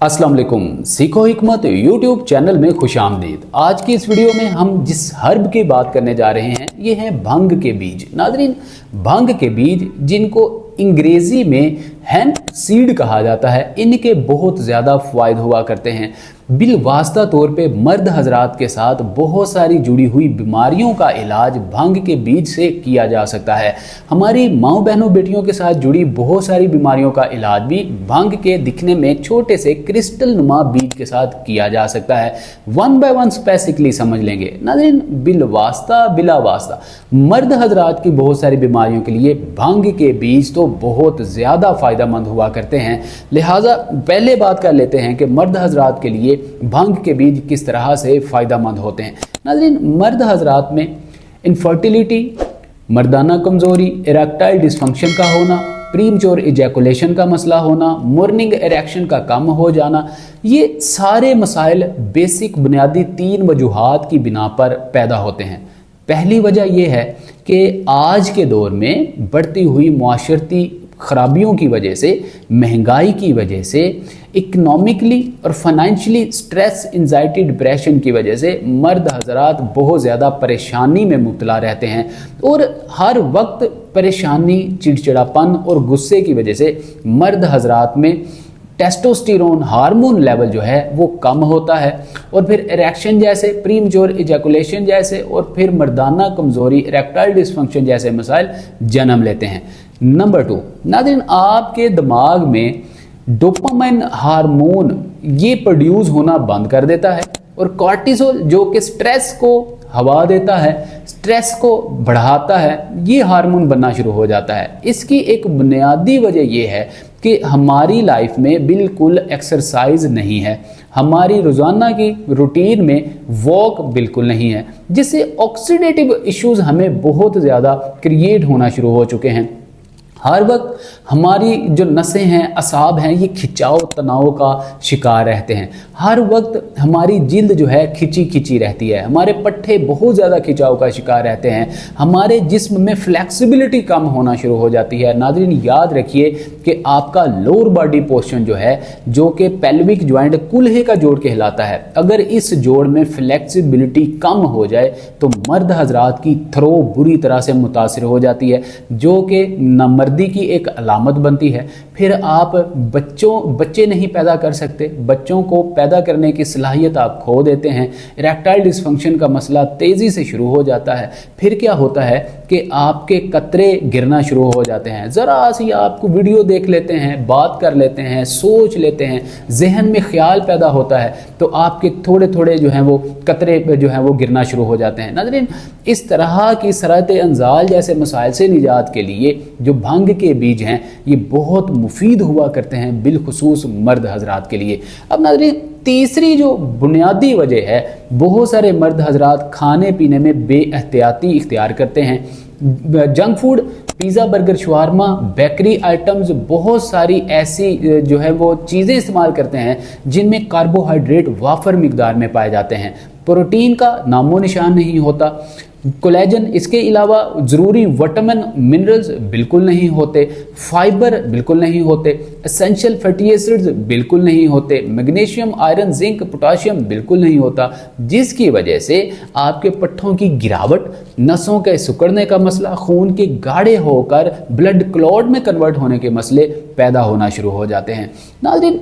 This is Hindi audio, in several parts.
अस्सलाम वालेकुम। सीखो हिकमत यूट्यूब चैनल में खुश आमदीद। आज की इस वीडियो में हम जिस हर्ब की बात करने जा रहे हैं ये है भंग के बीज। नाज़रीन, भंग के बीज जिनको अंग्रेजी में हैंप सीड कहा जाता है, इनके बहुत ज़्यादा फ़ायदे हुआ करते हैं। बिलवास्ता तौर पे मर्द हजरात के साथ बहुत सारी जुड़ी हुई बीमारियों का इलाज भंग के बीज से किया जा सकता है। हमारी माँओं बहनों बेटियों के साथ जुड़ी बहुत सारी बीमारियों का इलाज भी भंग के दिखने में छोटे से क्रिस्टल नुमा बीज के साथ किया जा सकता है। वन बाय वन स्पेसिफिकली समझ लेंगे। नाज़रीन, बिलवास्ता बिला वास्ता मर्द हजरात की बहुत सारी बीमारियों के लिए भंग के बीज तो बहुत ज़्यादा फ़ायदेमंद हुआ करते हैं। लिहाजा पहले बात कर लेते हैं कि मर्द हजरात के लिए भंग के बीज किस तरह से फ़ायदेमंद होते हैं। नाज़रीन, मर्द हजरात में इनफर्टिलिटी, मर्दाना कमज़ोरी, इरेक्टाइल डिसफंक्शन का होना, प्रीमच्योर इजैकुलेशन का मसला होना, मॉर्निंग इरेक्शन का कम हो जाना, ये सारे मसाइल बेसिक बुनियादी 3 वजूहात की बिना पर पैदा होते हैं। पहली वजह यह है कि आज के दौर में बढ़ती हुई मुआशरती खराबियों की वजह से, महंगाई की वजह से, इकोनॉमिकली और फाइनेंशियली स्ट्रेस, एंजाइटी, डिप्रेशन की वजह से मर्द हजरात बहुत ज़्यादा परेशानी में मुब्तला रहते हैं और हर वक्त परेशानी, चिड़चिड़ापन और गुस्से की वजह से मर्द हजरात में टेस्टोस्टेरोन हार्मोन लेवल जो है वो कम होता है और फिर इरेक्शन जैसे, प्रीमच्योर इजैकुलेशन जैसे और फिर मर्दाना कमज़ोरी, इरेक्टाइल डिसफंक्शन जैसे मसाइल जन्म लेते हैं। नंबर 2, नाज़रीन, आपके दिमाग में डोपामाइन हार्मोन ये प्रोड्यूस होना बंद कर देता है और कॉर्टिसोल जो कि स्ट्रेस को हवा देता है, स्ट्रेस को बढ़ाता है, ये हार्मोन बनना शुरू हो जाता है। इसकी एक बुनियादी वजह यह है कि हमारी लाइफ में बिल्कुल एक्सरसाइज नहीं है, हमारी रोज़ाना की रूटीन में वॉक बिल्कुल नहीं है, जिससे ऑक्सीडेटिव इश्यूज हमें बहुत ज़्यादा क्रिएट होना शुरू हो चुके हैं। हर वक्त हमारी जो नसें हैं, असाब हैं, ये खिंचाव तनाव का शिकार रहते हैं। हर वक्त हमारी जिल्द जो है खिंची खिंची रहती है, हमारे पट्टे बहुत ज़्यादा खिंचाव का शिकार रहते हैं, हमारे जिस्म में फ्लेक्सिबिलिटी कम होना शुरू हो जाती है। नाज़रीन, याद रखिए कि आपका लोअर बॉडी पोर्शन जो है, जो कि पेल्विक जॉइंट कुल्हे का जोड़ कहलाता है, अगर इस जोड़ में फ्लेक्सिबिलिटी कम हो जाए तो मर्द हजरात की थ्रो बुरी तरह से मुतासिर हो जाती है, जो कि नामर्दी की एक अलामत बनती है। फिर आप बच्चे नहीं पैदा कर सकते, बच्चों को पैदा करने की सलाहियत आप खो देते हैं। इरेक्टाइल डिसफंक्शन का मसला तेज़ी से शुरू हो जाता है। फिर क्या होता है कि आपके कतरे गिरना शुरू हो जाते हैं। ज़रा सी आपको वीडियो देख लेते हैं, बात कर लेते हैं, सोच लेते हैं, जहन में ख्याल पैदा होता है तो आपके थोड़े थोड़े जो हैं वो कतरे जो हैं वो गिरना शुरू हो जाते हैं। नाज़रीन, इस तरह की सरत अंजाल जैसे मसाइल से निजात के लिए जो भंग के बीज हैं ये बहुत मुफीद हुआ करते हैं, बिलखुसूस मर्द हजरात के लिए। अब नाज़रीन, तीसरी जो बुनियादी वजह है, बहुत सारे मर्द हजरात खाने पीने में बेएहतियाती इख्तियार करते हैं। Junk food, pizza, burger, shawarma, bakery items, बहुत सारी ऐसी जो है वो चीज़ें इस्तेमाल करते हैं जिनमें कार्बोहाइड्रेट वाफर मिकदार में पाए जाते हैं। प्रोटीन का नामो निशान नहीं होता, कोलेजन, इसके अलावा ज़रूरी विटामिन मिनरल्स बिल्कुल नहीं होते, फाइबर बिल्कुल नहीं होते, एसेंशियल फैटी एसिड्स बिल्कुल नहीं होते, मैग्नीशियम, आयरन, जिंक, पोटाशियम बिल्कुल नहीं होता, जिसकी वजह से आपके पट्ठों की गिरावट, नसों के सिकुड़ने का मसला, खून के गाढ़े होकर ब्लड क्लॉट में कन्वर्ट होने के मसले पैदा होना शुरू हो जाते हैं। नाज़रीन,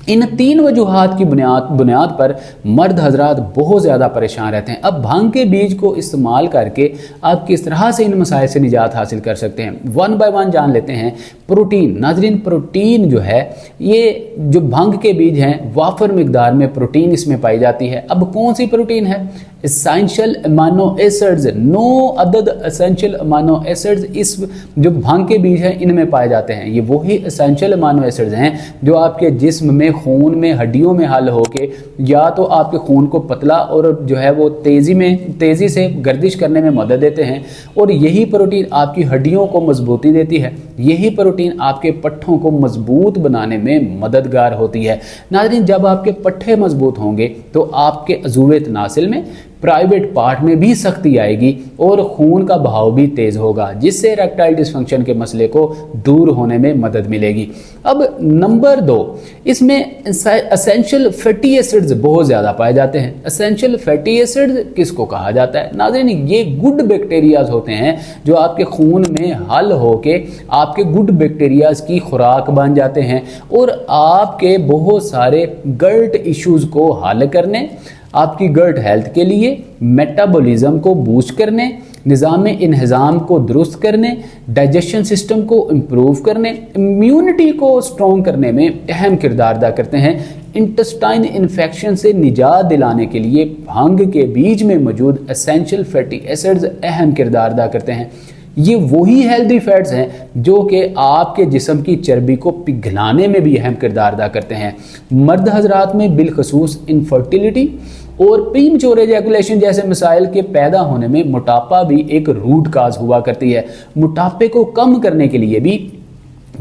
इन 3 वजूहात की बुनियाद पर मर्द हजरात बहुत ज़्यादा परेशान रहते हैं। अब भंग के बीज को इस्तेमाल करके आप किस तरह से इन मसाइल से निजात हासिल कर सकते हैं, वन बाय वन जान लेते हैं। प्रोटीन, नाज़रीन, प्रोटीन जो है, ये जो भंग के बीज हैं वाफर मिकदार में प्रोटीन इसमें पाई जाती है। अब कौन सी प्रोटीन है? एसेंशियल अमाइनो एसिड्स, 9 अदद एसेंशियल अमाइनो एसिड्स इस जो भंग के बीज हैं इनमें पाए जाते हैं। ये वही एसेंशियल अमाइनो एसिड्स हैं जो आपके जिस्म में, खून में, हड्डियों में हल होके या तो आपके खून को पतला और जो है वो तेज़ी से गर्दिश करने में मदद देते हैं और यही प्रोटीन आपकी हड्डियों को मजबूती देती है, यही प्रोटीन आपके पट्ठों को मजबूत बनाने में मददगार होती है। नाज़रीन, जब आपके पट्ठे मजबूत होंगे तो आपके अज़ूवे तनासिल में प्राइवेट पार्ट में भी सख्ती आएगी और खून का बहाव भी तेज होगा, जिससे इरेक्टाइल डिसफंक्शन के मसले को दूर होने में मदद मिलेगी। अब नंबर 2, इसमें एसेंशियल फैटी एसिड्स बहुत ज़्यादा पाए जाते हैं। एसेंशियल फैटी एसिड्स किसको कहा जाता है? नाज़रीन, ये गुड बैक्टीरियाज होते हैं जो आपके खून में हल होके आपके गुड बैक्टीरियाज की खुराक बन जाते हैं और आपके बहुत सारे गट इश्यूज को हल करने, आपकी गट हेल्थ के लिए, मेटाबॉलिज्म को बूस्ट करने, निज़ाम इंहज़ाम को दुरुस्त करने, डाइजेशन सिस्टम को इम्प्रूव करने, इम्यूनिटी को स्ट्रॉन्ग करने में अहम किरदार अदा करते हैं। इंटेस्टाइन इन्फेक्शन से निजात दिलाने के लिए भांग के बीज में मौजूद एसेंशियल फैटी एसिड्स अहम किरदार अदा करते हैं। ये वही हेल्दी फैट्स हैं जो कि आपके जिस्म की चर्बी को पिघलाने में भी अहम किरदार अदा करते हैं। मर्द हजरात में बिलखसूस इनफर्टिलिटी और प्रीमच्योर एजैकुलेशन जैसे मसाइल के पैदा होने में मोटापा भी एक रूट काज हुआ करती है। मोटापे को कम करने के लिए भी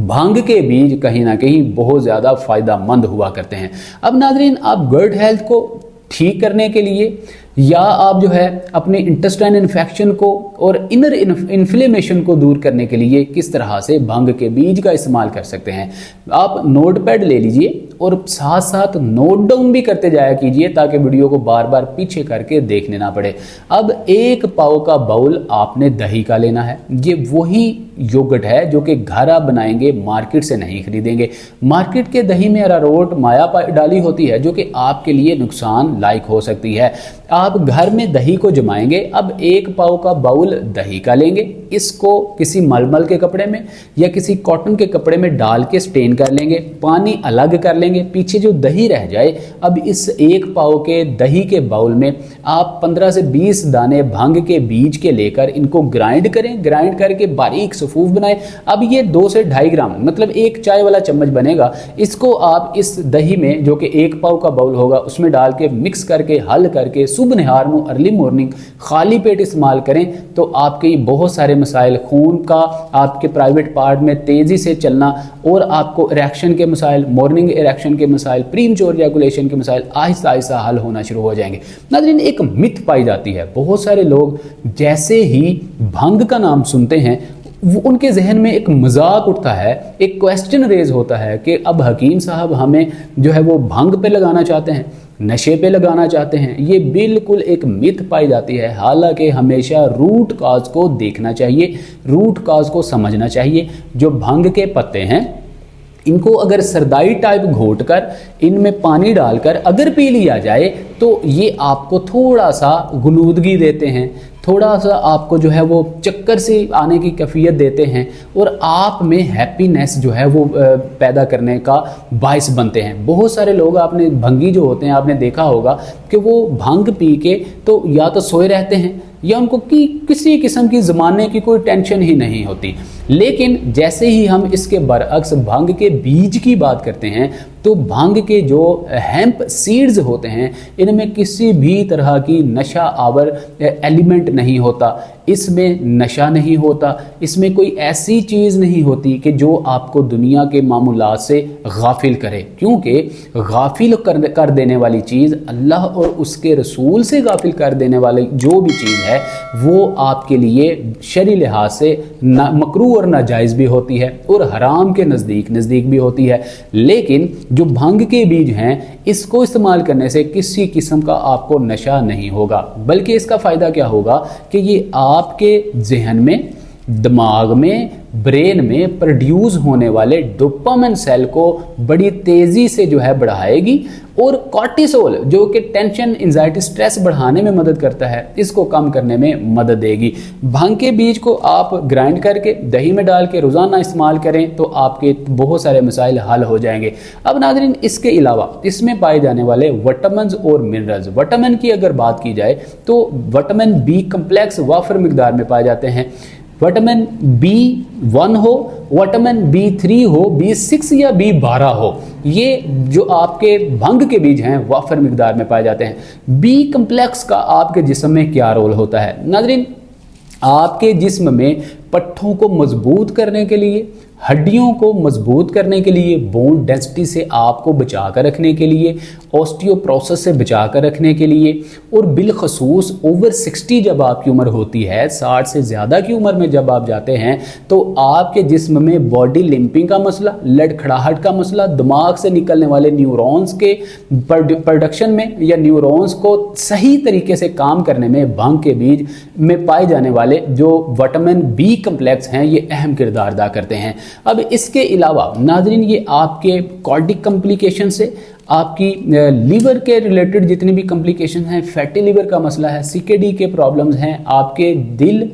भांग के बीज कहीं ना कहीं बहुत ज़्यादा फ़ायदेमंद हुआ करते हैं। अब नाज़रीन, आप गट हेल्थ को ठीक करने के लिए या आप जो है अपने इंटेस्टाइन इन्फेक्शन को और इनर इन्फ्लेमेशन को दूर करने के लिए किस तरह से भांग के बीज का इस्तेमाल कर सकते हैं, आप नोट पैड ले लीजिए और साथ साथ नोट डाउन भी करते जाया कीजिए ताकि वीडियो को बार बार पीछे करके देखने ना पड़े। अब 1 पाव का बाउल आपने दही का लेना है। ये वही योगर्ट है जो कि घर आप बनाएंगे, मार्केट से नहीं खरीदेंगे। मार्केट के दही में अरारोट माया डाली होती है जो कि आपके लिए नुकसान लायक हो सकती है। आप घर में दही को जमाएंगे। अब 1 पाव का बाउल दही का लेंगे, इसको किसी मलमल के कपड़े में या किसी कॉटन के कपड़े में डाल के स्टेन कर लेंगे, पानी अलग कर लेंगे, पीछे जो दही रह जाए। अब इस 1 पाव के दही के बाउल में आप 15 से 20 दाने भांग के बीज के लेकर इनको ग्राइंड करें। ग्राइंड करके बारीक सफूफ बनाएं। अब ये 2 से 2.5 ग्राम मतलब 1 चाय वाला चम्मच बनेगा। इसको आप इस दही में जो कि 1 पाव का बाउल होगा उसमें डाल के मिक्स करके हल करके सुबह नहार अर्ली मॉर्निंग खाली पेट इस्तेमाल करें तो आपके बहुत सारे मसाइल, खून का आपके प्राइवेट पार्ट में तेजी से चलना और आपको इरेक्शन के मसाइल, मॉर्निंग इरेक्शन के मसाइल, प्रीमच्योर एजैकुलेशन के मसाइल आहिस्ता आहिस्ता हल होना शुरू हो जाएंगे। नाज़रीन, एक मिथ पाई जाती है, बहुत सारे लोग जैसे ही भांग का नाम सुनते हैं उनके जहन में एक मजाक उठता है, एक क्वेश्चन रेज होता है कि अब हकीम साहब हमें जो है वो भांग पे लगाना चाहते हैं, नशे पे लगाना चाहते हैं। ये बिल्कुल एक मिथ पाई जाती है। हालांकि हमेशा रूट काज को देखना चाहिए, रूट काज को समझना चाहिए। जो भांग के पत्ते हैं इनको अगर सरदाई टाइप घोट कर इनमें पानी डालकर अगर पी लिया जाए तो ये आपको थोड़ा सा गुलूदगी देते हैं, थोड़ा सा आपको जो है वो चक्कर से आने की कैफियत देते हैं और आप में हैप्पीनेस जो है वो पैदा करने का बायस बनते हैं। बहुत सारे लोग आपने भंगी जो होते हैं आपने देखा होगा कि वो भांग पी के तो या तो सोए रहते हैं या उनको किसी किस्म की ज़माने की कोई टेंशन ही नहीं होती। लेकिन जैसे ही हम इसके बरअक्स भांग के बीज की बात करते हैं तो भांग के जो हेम्प सीड्स होते हैं इनमें किसी भी तरह की नशा आवर एलिमेंट नहीं होता, इसमें नशा नहीं होता, इसमें कोई ऐसी चीज़ नहीं होती कि जो आपको दुनिया के मामूलात से गाफिल करे, क्योंकि गाफिल कर देने वाली चीज़ अल्लाह और उसके रसूल से गाफिल कर देने वाली जो भी चीज़ है वो आपके लिए शरी लिहाज से मकरू और नाजायज़ भी होती है और हराम के नज़दीक भी होती है। लेकिन जो भांग के बीज हैं इसको इस्तेमाल करने से किसी किस्म का आपको नशा नहीं होगा, बल्कि इसका फ़ायदा क्या होगा कि ये आपके जहन में, दिमाग में, ब्रेन में प्रोड्यूस होने वाले डोपामिन सेल को बड़ी तेज़ी से जो है बढ़ाएगी और कॉर्टिसोल जो कि टेंशन, एंजाइटी, स्ट्रेस बढ़ाने में मदद करता है इसको कम करने में मदद देगी। भांग के बीज को आप ग्राइंड करके दही में डाल के रोज़ाना इस्तेमाल करें तो आपके बहुत सारे मसाइल हल हो जाएंगे। अब नाज़रीन, इसके अलावा इसमें पाए जाने वाले विटामिन और मिनरल्स, विटामिन की अगर बात की जाए तो विटामिन बी कम्प्लेक्स वाफर मिकदार में पाए जाते हैं। विटामिन B1 हो, विटामिन B3 हो, B6 या B12 हो, ये जो आपके भंग के बीज हैं वाफर मिकदार में पाए जाते हैं। बी कम्प्लेक्स का आपके जिस्म में क्या रोल होता है? नाज़रीन, आपके जिस्म में पट्ठों को मजबूत करने के लिए, हड्डियों को मजबूत करने के लिए, बोन डेंसिटी से आपको बचा कर रखने के लिए, ऑस्टियोप्रोसिस से बचा कर रखने के लिए, और बिलखसूस ओवर 60 जब आपकी उम्र होती है, 60 से ज़्यादा की उम्र में जब आप जाते हैं, तो आपके जिस्म में बॉडी लिम्पिंग का मसला, लड़खड़ाहट का मसला, दिमाग से निकलने वाले न्यूरॉन्स के प्रोडक्शन में या न्यूरॉन्स को सही तरीके से काम करने में भांग के बीज में पाए जाने वाले जो विटामिन बी कम्प्लेक्स हैं ये अहम किरदार अदा करते हैं। अब इसके अलावा नाज़रीन, ये आपके कार्डिक कॉम्प्लिकेशन से, आपकी लीवर के रिलेटेड जितनी भी कॉम्प्लिकेशन हैं, फैटी लीवर का मसला है, सीकेडी के प्रॉब्लम्स हैं, आपके दिल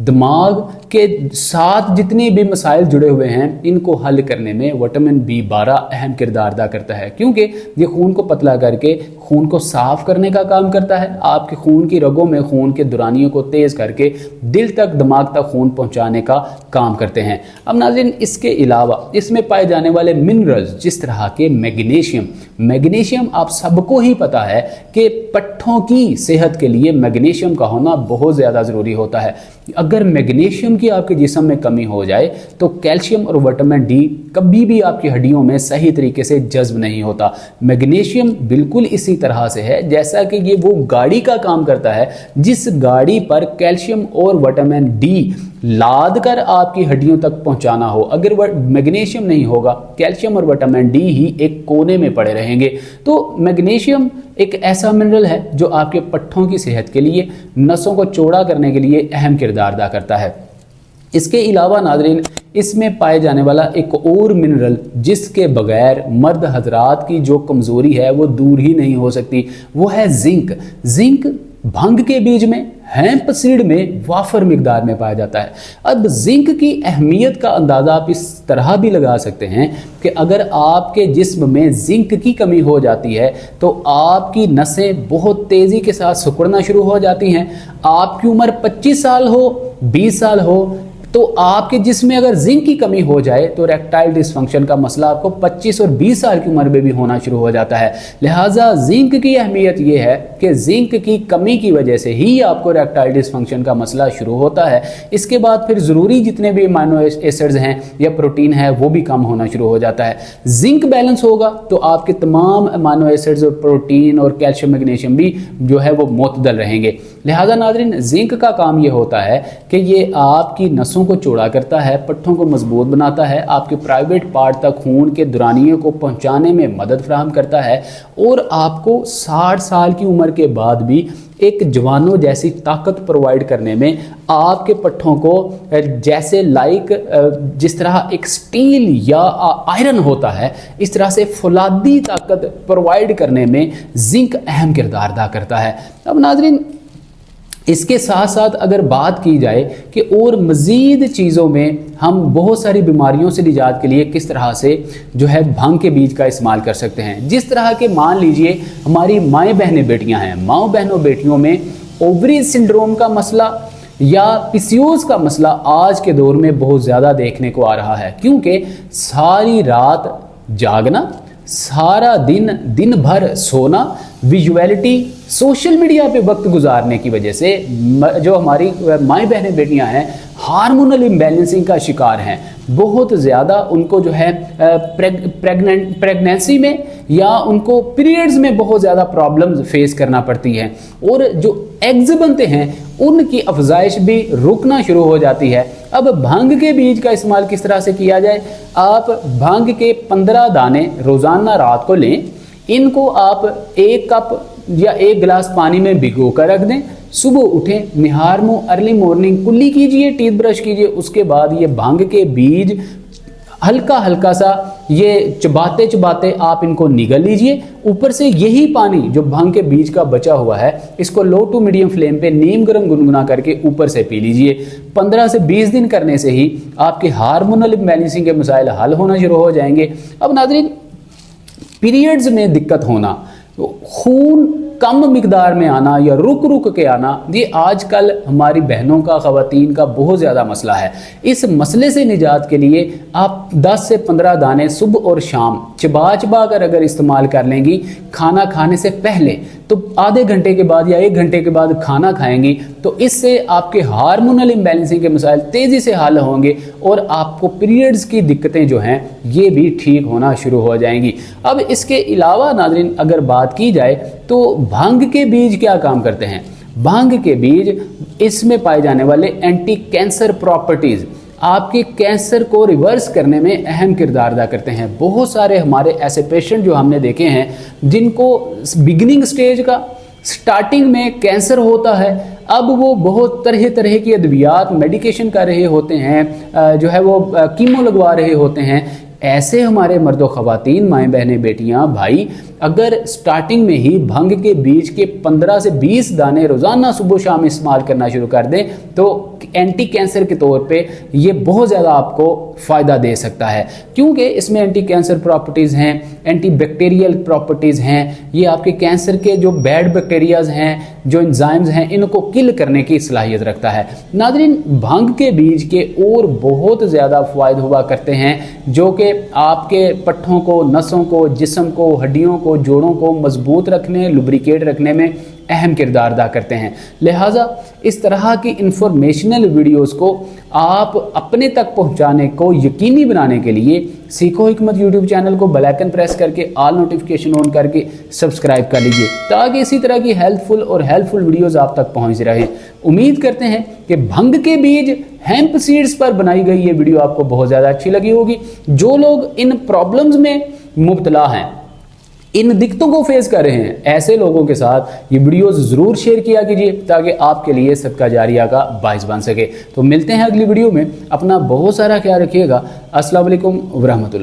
दिमाग के साथ जितने भी मसाइल जुड़े हुए हैं, इनको हल करने में विटामिन B12 अहम किरदार अदा करता है, क्योंकि ये खून को पतला करके खून को साफ करने का काम करता है, आपके खून की रगों में खून के दौरानियों को तेज़ करके दिल तक, दिमाग तक खून पहुंचाने का काम करते हैं। अब नाज़रीन, इसके अलावा इसमें पाए जाने वाले मिनरल्स, जिस तरह के मैग्नीशियम आप सबको ही पता है कि पट्ठों की सेहत के लिए मैग्नीशियम का होना बहुत ज़्यादा ज़रूरी होता है। अगर मैग्नीशियम की आपके जिस्म में कमी हो जाए तो कैल्शियम और विटामिन डी कभी भी आपकी हड्डियों में सही तरीके से जज्ब नहीं होता। मैग्नीशियम बिल्कुल इसी तरह से है जैसा कि ये वो गाड़ी का काम करता है, जिस गाड़ी पर कैल्शियम और विटामिन डी लाद कर आपकी हड्डियों तक पहुंचाना हो। अगर वह मैग्नीशियम नहीं होगा, कैल्शियम और विटामिन डी ही एक कोने में पड़े रहेंगे। तो मैग्नीशियम एक ऐसा मिनरल है जो आपके पट्ठों की सेहत के लिए, नसों को चौड़ा करने के लिए अहम किरदार अदा करता है। इसके अलावा नाज़रीन, इसमें पाए जाने वाला एक और मिनरल जिसके बगैर मर्द हजरात की जो कमज़ोरी है वो दूर ही नहीं हो सकती, वो है जिंक। जिंक भंग के बीज में, हेम्प सीड में वाफर मिकदार में पाया जाता है। अब जिंक की अहमियत का अंदाज़ा आप इस तरह भी लगा सकते हैं कि अगर आपके जिस्म में जिंक की कमी हो जाती है तो आपकी नसें बहुत तेज़ी के साथ सिकुड़ना शुरू हो जाती हैं। आपकी उम्र 25 साल हो, 20 साल हो, तो आपके जिस्म में अगर जिंक की कमी हो जाए तो रेक्टाइल डिसफंक्शन का मसला आपको 25 और 20 साल की उम्र में भी होना शुरू हो जाता है। लिहाजा जिंक की अहमियत यह है कि जिंक की कमी की वजह से ही आपको रेक्टाइल डिसफंक्शन का मसला शुरू होता है। इसके बाद फिर ज़रूरी जितने भी अमीनो एसिड्स हैं या प्रोटीन है वो भी कम होना शुरू हो जाता है। जिंक बैलेंस होगा तो आपके तमाम अमीनो एसिड्स और प्रोटीन और कैल्शियम मैग्नीशियम भी जो है वो मुतदल रहेंगे। लिहाजा नाज़रीन, जिंक का काम ये होता है कि ये आपकी नसों को चौड़ा करता है, पट्ठों को मजबूत बनाता है, आपके प्राइवेट पार्ट तक खून के दौरानियों को पहुंचाने में मदद फराहम करता है और आपको 60 साल की उम्र के बाद भी एक जवानों जैसी ताकत प्रोवाइड करने में, आपके पट्ठों को जैसे जिस तरह एक स्टील या आयरन होता है, इस तरह से फौलादी ताकत प्रोवाइड करने में जिंक अहम किरदार अदा करता है। अब नाज़रीन, इसके साथ साथ अगर बात की जाए कि और मज़ीद चीज़ों में हम बहुत सारी बीमारियों से निजात के लिए किस तरह से जो है भांग के बीज का इस्तेमाल कर सकते हैं। जिस तरह के मान लीजिए हमारी माएँ बहनें बेटियां हैं, माओ बहनों बेटियों में ओवरीज सिंड्रोम का मसला या पीसीओएस का मसला आज के दौर में बहुत ज़्यादा देखने को आ रहा है, क्योंकि सारी रात जागना, सारा दिन भर सोना, विजुअलिटी, सोशल मीडिया पे वक्त गुजारने की वजह से जो हमारी माएँ बहनें बेटियां हैं हार्मोनल इम्बैलेंसिंग का शिकार हैं। बहुत ज़्यादा उनको जो है प्रेगनेंसी में या उनको पीरियड्स में बहुत ज़्यादा प्रॉब्लम्स फेस करना पड़ती हैं और जो एग्स बनते हैं उनकी अफजाइश भी रुकना शुरू हो जाती है। अब भांग के बीज का इस्तेमाल किस तरह से किया जाए? आप भांग के 15 दाने रोज़ाना रात को लें, इनको आप 1 कप या 1 गिलास पानी में भिगो कर रख दें, सुबह उठें, निहार मुँह अर्ली मॉर्निंग कुल्ली कीजिए, टीथ ब्रश कीजिए, उसके बाद ये भांग के बीज हल्का हल्का सा ये चबाते चबाते आप इनको निगल लीजिए। ऊपर से यही पानी जो भांग के बीज का बचा हुआ है इसको लो टू मीडियम फ्लेम पे नीम गर्म गुनगुना करके ऊपर से पी लीजिए। 15 से 20 दिन करने से ही आपके हार्मोनल इम्बैलेंसिंग के मसाइल हल होना शुरू हो जाएंगे। अब नाज़रीन, पीरियड्स में दिक्कत होना, खून कम मिकदार में आना या रुक रुक के आना, ये आजकल हमारी बहनों का, ख़वातीन का बहुत ज़्यादा मसला है। इस मसले से निजात के लिए आप 10 से 15 दाने सुबह और शाम चबा चबा कर अगर इस्तेमाल कर लेंगी खाना खाने से पहले, तो आधे घंटे के बाद या 1 घंटे के बाद खाना खाएंगी, तो इससे आपके हार्मोनल इम्बैलेंसिंग के मसाइल तेज़ी से हल होंगे और आपको पीरियड्स की दिक्कतें जो हैं ये भी ठीक होना शुरू हो जाएंगी। अब इसके अलावा नाज़रीन अगर बात की जाए तो भांग के बीज क्या काम करते हैं। भांग के बीज, इसमें पाए जाने वाले एंटी कैंसर प्रॉपर्टीज़ आपके कैंसर को रिवर्स करने में अहम किरदार अदा करते हैं। बहुत सारे हमारे ऐसे पेशेंट जो हमने देखे हैं जिनको बिगिनिंग स्टेज का, स्टार्टिंग में कैंसर होता है, अब वो बहुत तरह तरह की अद्वियात मेडिकेशन कर रहे होते हैं, जो है वो कीमो लगवा रहे होते हैं। ऐसे हमारे मर्दो ख़वातीन, माएँ बहनें, बेटियां, भाई, अगर स्टार्टिंग में ही भंग के बीज के 15 से 20 दाने रोज़ाना सुबह शाम इस्तेमाल करना शुरू कर दें तो एंटी कैंसर के तौर पे ये बहुत ज़्यादा आपको फ़ायदा दे सकता है, क्योंकि इसमें एंटी कैंसर प्रॉपर्टीज़ हैं, एंटी बैक्टीरियल प्रॉपर्टीज़ हैं। ये आपके कैंसर के जो बैड बैक्टीरियाज हैं, जो एंजाइम्स हैं, इनको किल करने की सलाहियत रखता है। नाज़रीन, भांग के बीज के और बहुत ज़्यादा फ़ायदे हुआ करते हैं जो कि आपके पट्ठों को, नसों को, जिस्म को, हड्डियों को, जोड़ों को मजबूत रखने, लुब्रिकेट रखने में अहम किरदार अदा करते हैं। लिहाजा इस तरह की इंफॉर्मेशनल वीडियोस को आप अपने तक पहुंचाने को यकीनी बनाने के लिए सीखो हिकमत यूट्यूब चैनल को बेल आइकन प्रेस करके ऑल नोटिफिकेशन ऑन करके सब्सक्राइब कर लीजिए, ताकि इसी तरह की हेल्पफुल वीडियोस आप तक पहुंच रहे। उम्मीद करते हैं कि भंग के बीज, हेम्प सीड्स पर बनाई गई ये वीडियो आपको बहुत ज़्यादा अच्छी लगी होगी। जो लोग इन प्रॉब्लम्स में मुब्तला हैं, इन दिक्कतों को फेस कर रहे हैं, ऐसे लोगों के साथ ये वीडियोस ज़रूर शेयर किया कीजिए ताकि आपके लिए सदका जारिया का बाइस बन सके। तो मिलते हैं अगली वीडियो में। अपना बहुत सारा ख्याल रखिएगा। अस्सलाम वालेकुम व रहमतुल्लाह।